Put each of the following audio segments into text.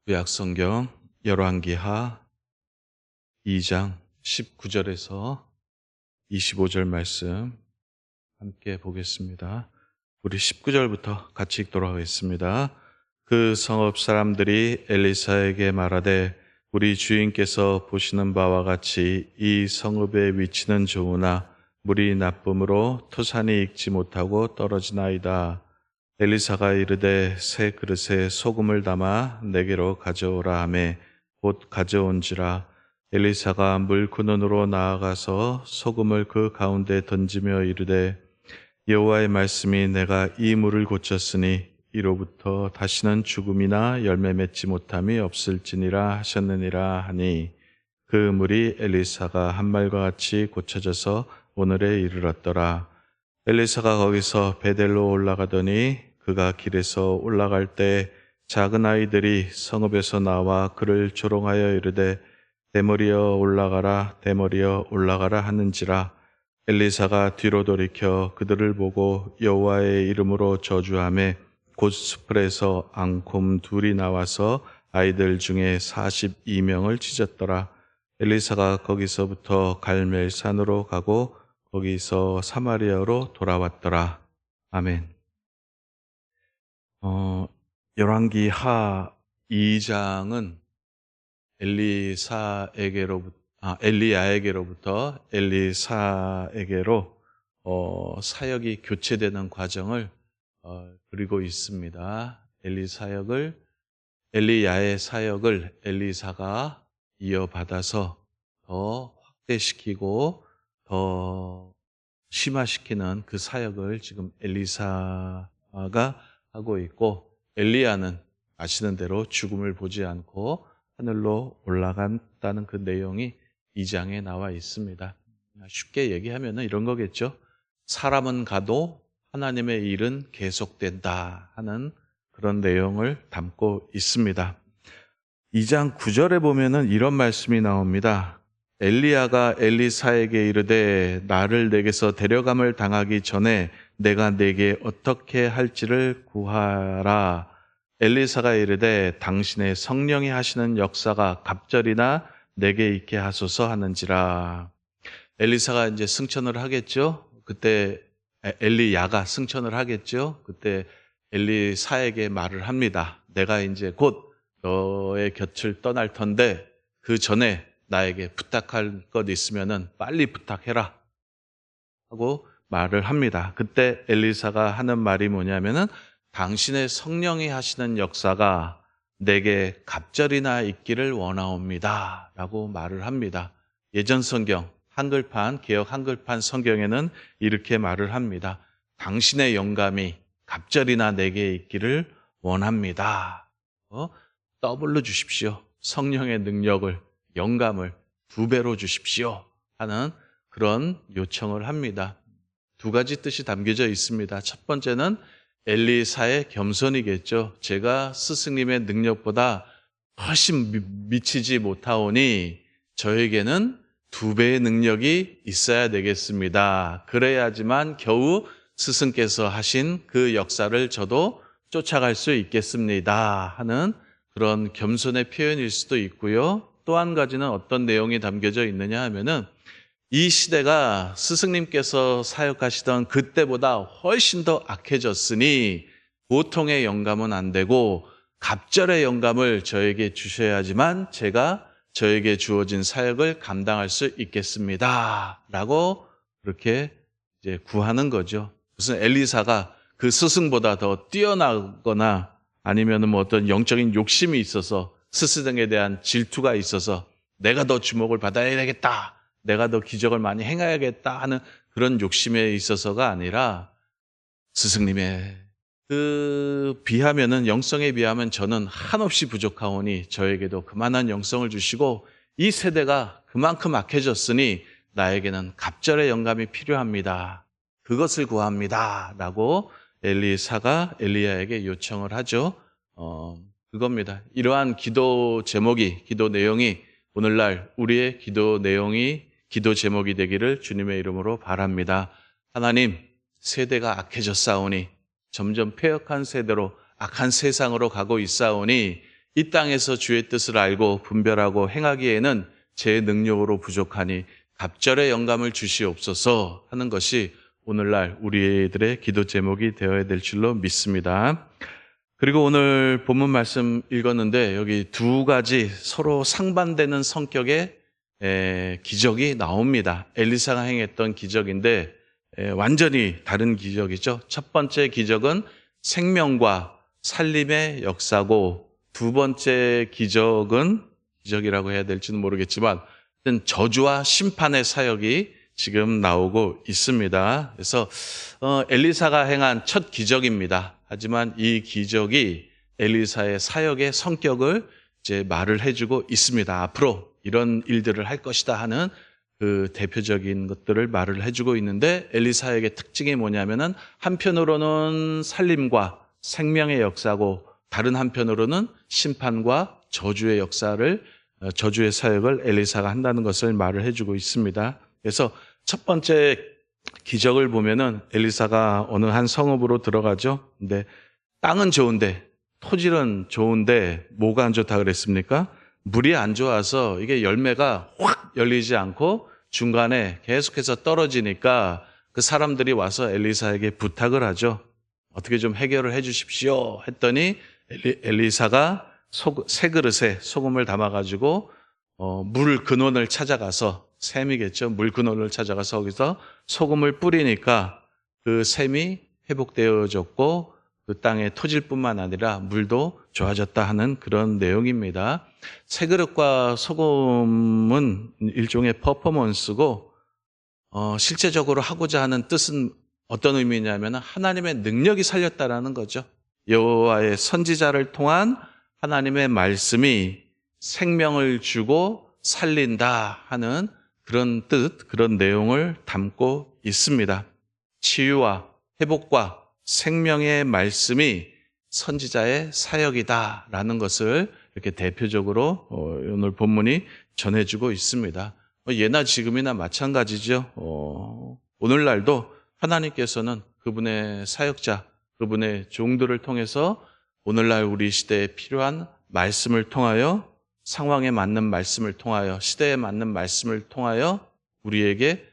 구약성경 열왕기하 2장 19절에서 25절 말씀 함께 보겠습니다. 우리 19절부터 같이 읽도록 하겠습니다. 그 성읍 사람들이 엘리사에게 말하되 우리 주인께서 보시는 바와 같이 이 성읍의 위치는 좋으나 물이 나쁨으로 토산이 익지 못하고 떨어지나이다. 엘리사가 이르되 새 그릇에 소금을 담아 내게로 가져오라 하매 곧 가져온지라. 엘리사가 물 근원으로 나아가서 소금을 그 가운데 던지며 이르되 여호와의 말씀이 내가 이 물을 고쳤으니 이로부터 다시는 죽음이나 열매 맺지 못함이 없을지니라 하셨느니라 하니 그 물이 엘리사가 한 말과 같이 고쳐져서 오늘에 이르렀더라. 엘리사가 거기서 베델로 올라가더니 그가 길에서 올라갈 때 작은 아이들이 성읍에서 나와 그를 조롱하여 이르되 대머리여 올라가라 대머리여 올라가라 하는지라. 엘리사가 뒤로 돌이켜 그들을 보고 여호와의 이름으로 저주하매 곧 수풀에서 앙콤 둘이 나와서 아이들 중에 42명을 찢었더라. 엘리사가 거기서부터 갈멜산으로 가고 거기서 사마리아로 돌아왔더라. 아멘. 열왕기하 2장은 엘리야에게로부터 엘리사에게로 사역이 교체되는 과정을 그리고 있습니다. 엘리야의 사역을 엘리사가 이어받아서 더 확대시키고 더 심화시키는 그 사역을 지금 엘리사가 하고 있고, 엘리야는 아시는 대로 죽음을 보지 않고 하늘로 올라간다는 그 내용이 2장에 나와 있습니다. 쉽게 얘기하면 이런 거겠죠. 사람은 가도 하나님의 일은 계속된다 하는 그런 내용을 담고 있습니다. 2장 9절에 보면은 이런 말씀이 나옵니다. 엘리야가 엘리사에게 이르되 나를 내게서 데려감을 당하기 전에 내가 내게 어떻게 할지를 구하라. 엘리사가 이르되 당신의 성령이 하시는 역사가 갑절이나 내게 있게 하소서 하는지라. 엘리사가 이제 승천을 하겠죠. 그때 엘리야가 승천을 하겠죠. 그때 엘리사에게 말을 합니다. 내가 이제 곧 너의 곁을 떠날 텐데 그 전에 나에게 부탁할 것 있으면은 빨리 부탁해라 하고 말을 합니다. 그때 엘리사가 하는 말이 뭐냐면은 당신의 성령이 하시는 역사가 내게 갑절이나 있기를 원하옵니다 라고 말을 합니다. 예전 성경 한글판, 개역 한글판 성경에는 이렇게 말을 합니다. 당신의 영감이 갑절이나 내게 있기를 원합니다. 더블로 주십시오. 성령의 능력을, 영감을 2배로 주십시오 하는 그런 요청을 합니다. 2가지 뜻이 담겨져 있습니다. 첫 번째는 엘리사의 겸손이겠죠. 제가 스승님의 능력보다 훨씬 미치지 못하오니 저에게는 2배의 능력이 있어야 되겠습니다. 그래야지만 겨우 스승께서 하신 그 역사를 저도 쫓아갈 수 있겠습니다 하는 그런 겸손의 표현일 수도 있고요. 또 한 가지는 어떤 내용이 담겨져 있느냐 하면은 이 시대가 스승님께서 사역하시던 그때보다 훨씬 더 악해졌으니 보통의 영감은 안 되고 갑절의 영감을 저에게 주셔야지만 제가 저에게 주어진 사역을 감당할 수 있겠습니다 라고 그렇게 이제 구하는 거죠. 무슨 엘리사가 그 스승보다 더 뛰어나거나 아니면 뭐 어떤 영적인 욕심이 있어서 스승에 대한 질투가 있어서 내가 더 주목을 받아야 되겠다, 내가 더 기적을 많이 행해야겠다 하는 그런 욕심에 있어서가 아니라 스승님의 비하면은 영성에 비하면 저는 한없이 부족하오니 저에게도 그만한 영성을 주시고 이 세대가 그만큼 악해졌으니 나에게는 갑절의 영감이 필요합니다. 그것을 구합니다 라고 엘리사가 엘리야에게 요청을 하죠. 그겁니다. 이러한 기도 제목이, 기도 내용이 오늘날 우리의 기도 제목이 되기를 주님의 이름으로 바랍니다. 하나님, 세대가 악해졌사오니 점점 패역한 세대로 악한 세상으로 가고 있사오니 이 땅에서 주의 뜻을 알고 분별하고 행하기에는 제 능력으로 부족하니 갑절의 영감을 주시옵소서 하는 것이 오늘날 우리들의 기도 제목이 되어야 될 줄로 믿습니다. 그리고 오늘 본문 말씀 읽었는데 여기 두 가지 서로 상반되는 성격의 기적이 나옵니다. 엘리사가 행했던 기적인데 완전히 다른 기적이죠. 첫 번째 기적은 생명과 살림의 역사고 두 번째 기적이라고 해야 될지는 모르겠지만 저주와 심판의 사역이 지금 나오고 있습니다. 그래서 엘리사가 행한 첫 기적입니다. 하지만 이 기적이 엘리사의 사역의 성격을 이제 말을 해주고 있습니다. 앞으로 이런 일들을 할 것이다 하는 그 대표적인 것들을 말을 해주고 있는데 엘리사에게 특징이 뭐냐면은 한편으로는 살림과 생명의 역사고 다른 한편으로는 심판과 저주의 저주의 사역을 엘리사가 한다는 것을 말을 해주고 있습니다. 그래서 첫 번째 기적을 보면은 엘리사가 어느 한 성읍으로 들어가죠. 근데 땅은 좋은데 토질은 좋은데 뭐가 안 좋다 그랬습니까? 물이 안 좋아서 이게 열매가 확 열리지 않고 중간에 계속해서 떨어지니까 그 사람들이 와서 엘리사에게 부탁을 하죠. 어떻게 좀 해결을 해 주십시오 했더니 엘리사가 새 그릇에 소금을 담아가지고 물 근원을 찾아가서 샘이겠죠. 물 근원을 찾아가서 거기서 소금을 뿌리니까 그 샘이 회복되어졌고 그 땅의 토질뿐만 아니라 물도 좋아졌다 하는 그런 내용입니다. 새 그릇과 소금은 일종의 퍼포먼스고 실제적으로 하고자 하는 뜻은 어떤 의미냐면 하나님의 능력이 살렸다라는 거죠. 여호와의 선지자를 통한 하나님의 말씀이 생명을 주고 살린다 하는 그런 뜻, 그런 내용을 담고 있습니다. 치유와 회복과 생명의 말씀이 선지자의 사역이다라는 것을 이렇게 대표적으로 오늘 본문이 전해주고 있습니다. 예나 지금이나 마찬가지죠. 오늘날도 하나님께서는 그분의 사역자, 그분의 종들을 통해서 오늘날 우리 시대에 필요한 말씀을 통하여 상황에 맞는 말씀을 통하여 시대에 맞는 말씀을 통하여 우리에게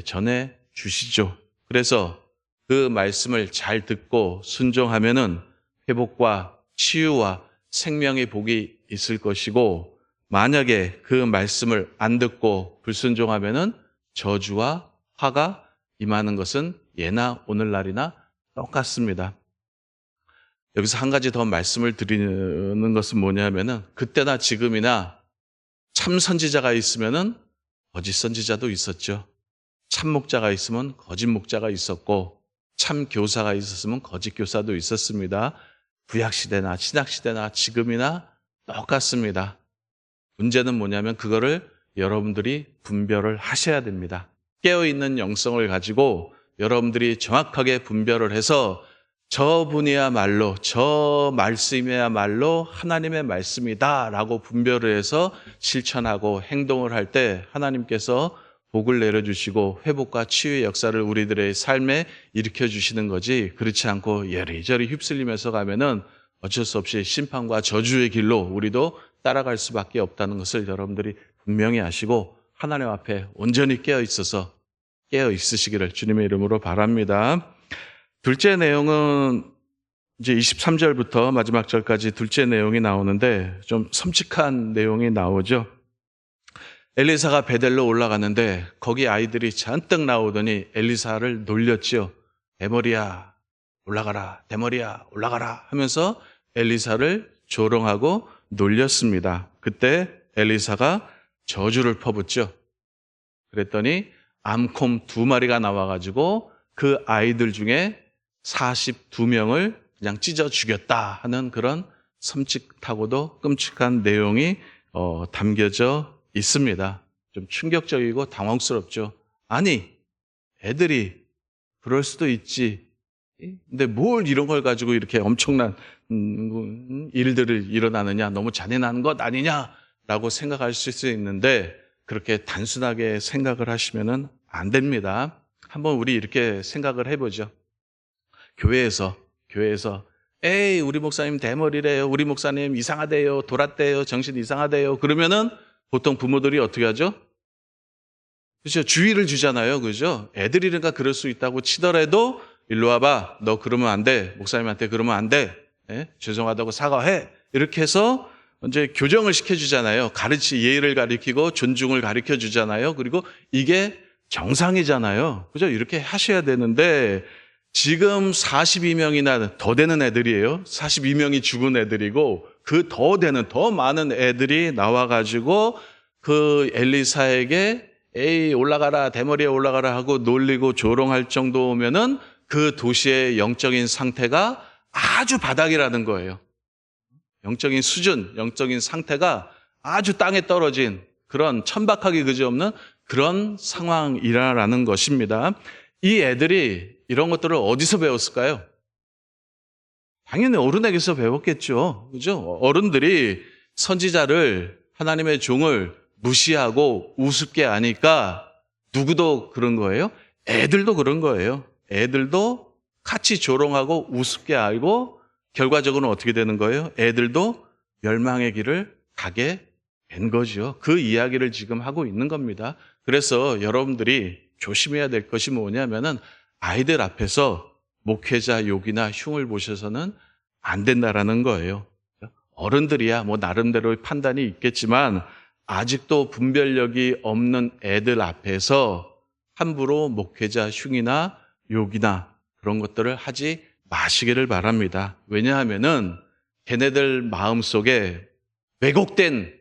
전해 주시죠. 그래서 그 말씀을 잘 듣고 순종하면은 회복과 치유와 생명의 복이 있을 것이고 만약에 그 말씀을 안 듣고 불순종하면은 저주와 화가 임하는 것은 예나 오늘날이나 똑같습니다. 여기서 한 가지 더 말씀을 드리는 것은 뭐냐면은 그때나 지금이나 참 선지자가 있으면은 거짓 선지자도 있었죠. 참 목자가 있으면 거짓 목자가 있었고 참 교사가 있었으면 거짓 교사도 있었습니다. 구약시대나 신약시대나 지금이나 똑같습니다. 문제는 뭐냐면 그거를 여러분들이 분별을 하셔야 됩니다. 깨어있는 영성을 가지고 여러분들이 정확하게 분별을 해서 저분이야말로 저 말씀이야말로 하나님의 말씀이다라고 분별을 해서 실천하고 행동을 할 때 하나님께서 복을 내려주시고 회복과 치유의 역사를 우리들의 삶에 일으켜주시는 거지 그렇지 않고 여리저리 휩쓸리면서 가면은 어쩔 수 없이 심판과 저주의 길로 우리도 따라갈 수밖에 없다는 것을 여러분들이 분명히 아시고 하나님 앞에 온전히 깨어 있으시기를 주님의 이름으로 바랍니다. 둘째 내용은 이제 23절부터 마지막 절까지 둘째 내용이 나오는데 좀 섬찟한 내용이 나오죠. 엘리사가 베델로 올라갔는데 거기 아이들이 잔뜩 나오더니 엘리사를 놀렸지요. 대머리야 올라가라, 대머리야 올라가라 하면서 엘리사를 조롱하고 놀렸습니다. 그때 엘리사가 저주를 퍼붓죠. 그랬더니 암콤 2마리가 나와가지고 그 아이들 중에 42명을 그냥 찢어 죽였다 하는 그런 섬찟하고도 끔찍한 내용이 담겨져 있습니다. 좀 충격적이고 당황스럽죠. 아니, 애들이 그럴 수도 있지. 근데 뭘 이런 걸 가지고 이렇게 엄청난 일들을 일어나느냐, 너무 잔인한 것 아니냐라고 생각하실 수 있는데 그렇게 단순하게 생각을 하시면은 안 됩니다. 한번 우리 이렇게 생각을 해보죠. 교회에서 교회에서 에이 우리 목사님 대머리래요. 우리 목사님 이상하대요. 돌았대요. 정신 이상하대요. 그러면은 보통 부모들이 어떻게 하죠? 그렇죠. 주의를 주잖아요. 그죠? 애들이니까 그럴 수 있다고 치더라도 일로 와봐. 너 그러면 안 돼. 목사님한테 그러면 안 돼. 예? 죄송하다고 사과해. 이렇게 해서 이제 교정을 시켜주잖아요. 예의를 가리키고 존중을 가르쳐 주잖아요. 그리고 이게 정상이잖아요. 그죠? 이렇게 하셔야 되는데 지금 42명이나 더 되는 애들이에요. 42명이 죽은 애들이고 그 더 되는 더 많은 애들이 나와가지고 그 엘리사에게 에이 올라가라 대머리에 올라가라 하고 놀리고 조롱할 정도면은 그 도시의 영적인 상태가 아주 바닥이라는 거예요. 영적인 수준, 영적인 상태가 아주 땅에 떨어진 그런 천박하기 그지없는 그런 상황이라는 것입니다. 이 애들이 이런 것들을 어디서 배웠을까요? 당연히 어른에게서 배웠겠죠. 그죠? 어른들이 선지자를 하나님의 종을 무시하고 우습게 하니까 누구도 그런 거예요? 애들도 그런 거예요. 애들도 같이 조롱하고 우습게 알고 결과적으로는 어떻게 되는 거예요? 애들도 멸망의 길을 가게 된 거죠. 그 이야기를 지금 하고 있는 겁니다. 그래서 여러분들이 조심해야 될 것이 뭐냐면은 아이들 앞에서 목회자 욕이나 흉을 보셔서는 안 된다라는 거예요. 어른들이야 뭐 나름대로의 판단이 있겠지만 아직도 분별력이 없는 애들 앞에서 함부로 목회자 흉이나 욕이나 그런 것들을 하지 마시기를 바랍니다. 왜냐하면은 걔네들 마음속에 왜곡된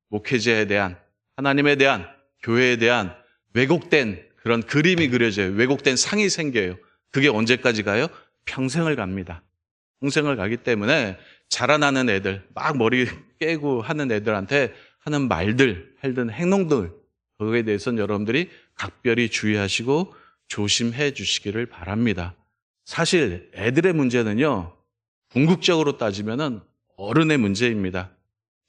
목회자에 대한 하나님에 대한 교회에 대한 왜곡된 그런 그림이 그려져요. 왜곡된 상이 생겨요. 그게 언제까지 가요? 평생을 갑니다. 평생을 가기 때문에 자라나는 애들, 막 머리 깨고 하는 애들한테 하는 말들, 하는 행동들, 그거에 대해서는 여러분들이 각별히 주의하시고 조심해 주시기를 바랍니다. 사실 애들의 문제는요, 궁극적으로 따지면은 어른의 문제입니다.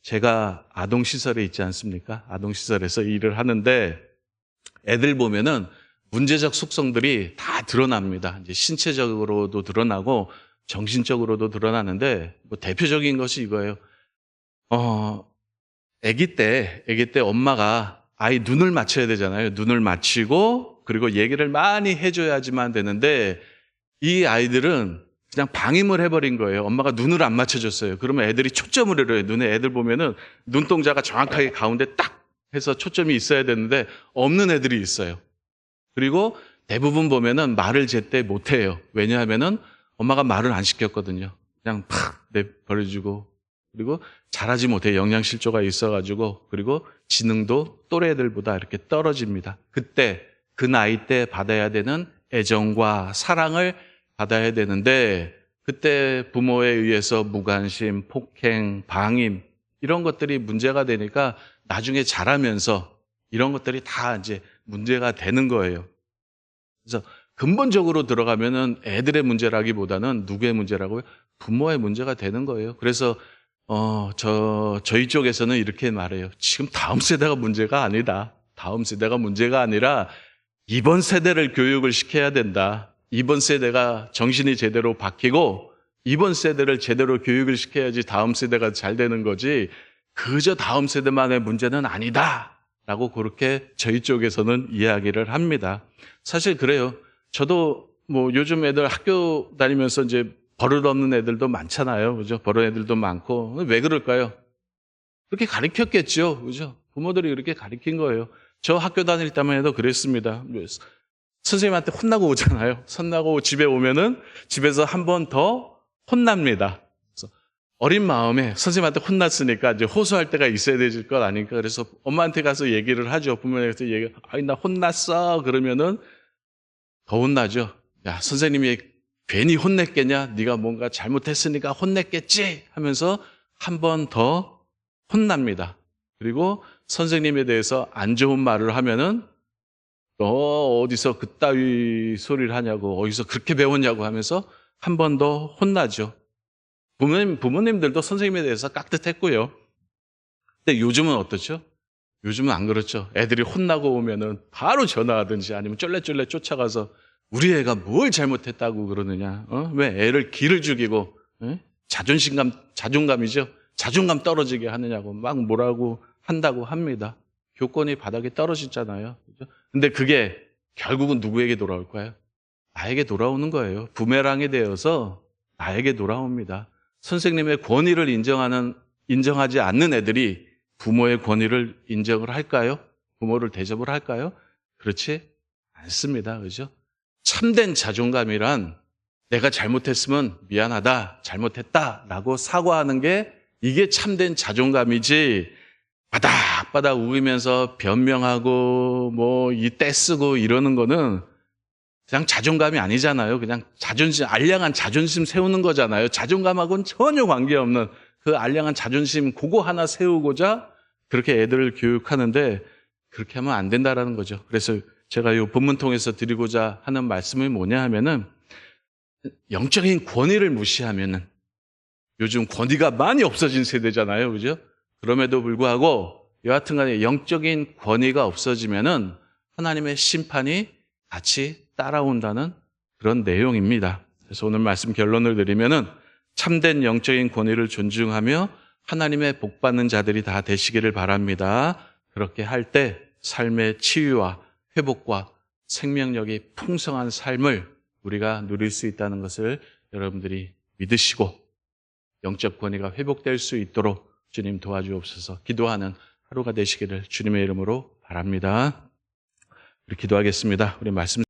제가 아동시설에 있지 않습니까? 아동시설에서 일을 하는데 애들 보면은 문제적 속성들이 다 드러납니다. 이제 신체적으로도 드러나고 정신적으로도 드러나는데 뭐 대표적인 것이 이거예요. 아기 때 엄마가 아이 눈을 맞춰야 되잖아요. 눈을 맞추고 그리고 얘기를 많이 해줘야지만 되는데 이 아이들은 그냥 방임을 해버린 거예요. 엄마가 눈을 안 맞춰줬어요. 그러면 애들이 초점을 잃어요. 눈에 애들 보면은 눈동자가 정확하게 가운데 딱 해서 초점이 있어야 되는데 없는 애들이 있어요. 그리고 대부분 보면은 말을 제때 못해요. 왜냐하면은 엄마가 말을 안 시켰거든요. 그냥 팍 내버려주고 그리고 잘하지 못해 영양실조가 있어가지고 그리고 지능도 또래 애들보다 이렇게 떨어집니다. 그때 그 나이 때 받아야 되는 애정과 사랑을 받아야 되는데 그때 부모에 의해서 무관심, 폭행, 방임 이런 것들이 문제가 되니까 나중에 자라면서 이런 것들이 다 이제 문제가 되는 거예요. 그래서 근본적으로 들어가면은 애들의 문제라기보다는 누구의 문제라고요? 부모의 문제가 되는 거예요. 그래서 저희 쪽에서는 이렇게 말해요. 지금 다음 세대가 문제가 아니다. 다음 세대가 문제가 아니라 이번 세대를 교육을 시켜야 된다. 이번 세대가 정신이 제대로 바뀌고 이번 세대를 제대로 교육을 시켜야지 다음 세대가 잘 되는 거지 그저 다음 세대만의 문제는 아니다. 라고 그렇게 저희 쪽에서는 이야기를 합니다. 사실 그래요. 저도 뭐 요즘 애들 학교 다니면서 이제 버릇없는 애들도 많잖아요. 그죠? 버릇 애들도 많고. 왜 그럴까요? 그렇게 가르쳤겠죠. 그죠? 부모들이 그렇게 가르친 거예요. 저 학교 다닐 때만 해도 그랬습니다. 선생님한테 혼나고 오잖아요. 혼나고 집에 오면은 집에서 한 번 더 혼납니다. 그래서 어린 마음에 선생님한테 혼났으니까 이제 호소할 때가 있어야 되질 것 아니까 그래서 엄마한테 가서 얘기를 하죠. 부모님한테 얘기, 나 혼났어. 그러면은 더 혼나죠. 야, 선생님이 괜히 혼냈겠냐? 네가 뭔가 잘못했으니까 혼냈겠지? 하면서 한 번 더 혼납니다. 그리고 선생님에 대해서 안 좋은 말을 하면은 너 어디서 그따위 소리를 하냐고 어디서 그렇게 배웠냐고 하면서 한 번 더 혼나죠. 부모님들도 선생님에 대해서 깍듯했고요. 근데 요즘은 어떻죠? 요즘은 안 그렇죠. 애들이 혼나고 오면은 바로 전화하든지 아니면 쫄래쫄래 쫓아가서 우리 애가 뭘 잘못했다고 그러느냐? 왜 애를 기를 죽이고 자존감이죠. 자존감 떨어지게 하느냐고 막 뭐라고 한다고 합니다. 교권이 바닥에 떨어지잖아요. 그죠? 근데 그게 결국은 누구에게 돌아올까요? 나에게 돌아오는 거예요. 부메랑이 되어서 나에게 돌아옵니다. 선생님의 권위를 인정하지 않는 애들이 부모의 권위를 인정을 할까요? 부모를 대접을 할까요? 그렇지 않습니다. 그죠? 참된 자존감이란 내가 잘못했으면 미안하다, 잘못했다 라고 사과하는 게 이게 참된 자존감이지, 바닥바닥 우기면서 변명하고 이 떼쓰고 이러는 거는 그냥 자존감이 아니잖아요. 그냥 알량한 자존심 세우는 거잖아요. 자존감하고는 전혀 관계없는 그 알량한 자존심 그거 하나 세우고자 그렇게 애들을 교육하는데, 그렇게 하면 안 된다라는 거죠. 그래서 제가 이 본문 통해서 드리고자 하는 말씀이 뭐냐 하면은, 영적인 권위를 무시하면은, 요즘 권위가 많이 없어진 세대잖아요. 그죠? 그럼에도 불구하고 여하튼 간에 영적인 권위가 없어지면은 하나님의 심판이 같이 따라온다는 그런 내용입니다. 그래서 오늘 말씀 결론을 드리면은, 참된 영적인 권위를 존중하며 하나님의 복 받는 자들이 다 되시기를 바랍니다. 그렇게 할 때 삶의 치유와 회복과 생명력이 풍성한 삶을 우리가 누릴 수 있다는 것을 여러분들이 믿으시고 영적 권위가 회복될 수 있도록 주님 도와주옵소서. 기도하는 하루가 되시기를 주님의 이름으로 바랍니다. 우리 기도하겠습니다. 우리 말씀